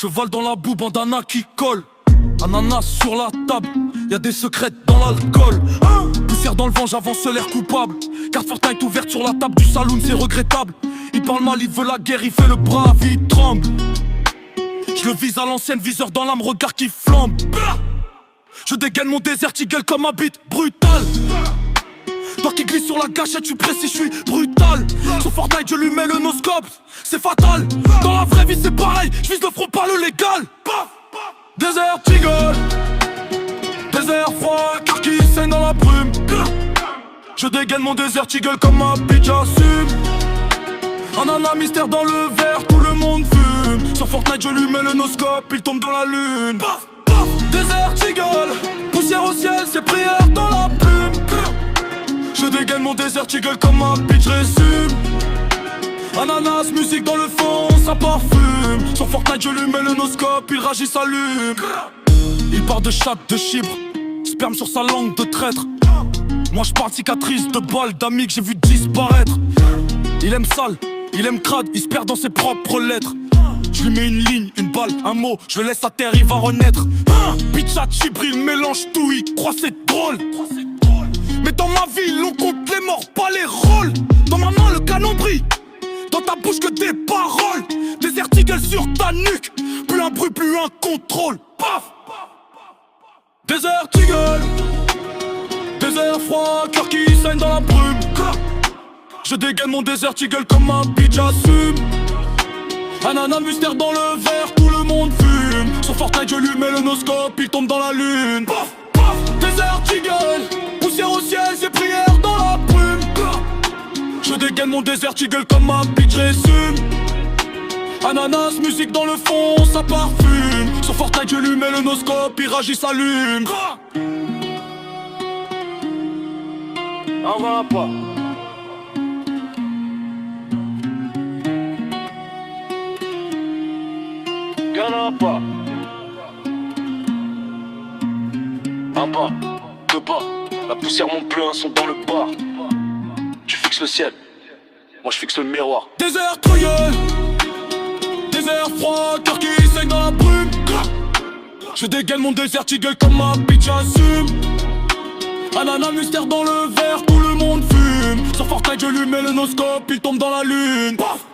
Cheval dans la boue, bandana qui colle. Ananas sur la table, y'a des secrets dans l'alcool. Poussière dans le vent, j'avance l'air coupable. Carte Fortnite ouverte sur la table du saloon, c'est regrettable. Il parle mal, il veut la guerre, il fait le brave, il tremble. Je le vise à l'ancienne, viseur dans l'âme, regard qui flambe. Je dégaine mon désert, gueule comme un beat brutal. Toi qui glisse sur la gâchette, tu précis, je suis brutal. Sur Fortnite, je lui mets le noscope, c'est fatal. Dans la vraie vie, c'est pareil, je vise le front, pas le légal. Désert, tigole. Désert froid, car qui saigne dans la brume. Je dégaine mon désert, gueule comme un bitch, j'assume. Ananas mystère dans le verre, tout le monde fume. Sur Fortnite, je lui mets le noscope, il tombe dans la lune. Désert, tigole. Poussière au ciel, c'est prière dans la plume. Je dégaine mon désert, gueule comme un bitch, résume. Ananas, musique dans le fond, ça parfume. Sur Fortnite, je lui mets le noscope, il ragit, s'allume. Il part de chatte, de chibre, sperme sur sa langue de traître. Moi je parle cicatrice de balles d'amis que j'ai vu disparaître. Il aime sale, il aime crade, il se perd dans ses propres lettres. Je lui mets une ligne, une balle, un mot, je le laisse à terre, il va renaître. Pizza, chibril, mélange tout, il croit c'est drôle. Mais dans ma vie, l'on compte les morts, pas les rôles. Dans ma main, le canon brille. Dans ta bouche que des paroles. Des articles sur ta nuque. Plus un bruit, plus un contrôle. Paf. Désert, tigole. Désert froid, cœur qui saigne dans la brume. Je dégaine mon désert, gueule comme un bitch, j'assume. Ananas mystère dans le verre, tout le monde fume. Sur Fortnite, je lui mets le noscope, il tombe dans la lune. Paf, paf. Désert, tigole. Poussière au ciel, c'est prière dans la brume. Je dégaine mon désert, gueule comme un bitch, résume. Ananas, musique dans le fond, ça parfume. Sur Fortnite, je lui mets le noscope, il ragit, s'allume. On va pas. Gagne pas. Un pas, deux pas. La poussière monte plus, un son dans le bar. Tu fixes le ciel, moi je fixe le miroir. Désert trouilleux, désert froid, cœur qui saigne dans la brume. Je dégaine mon désert, gueule comme un bitch, j'assume. Ananas mystère dans le verre, tout le monde fume. Sur Fortnite, je lui mets le noscope, il tombe dans la lune. Paf.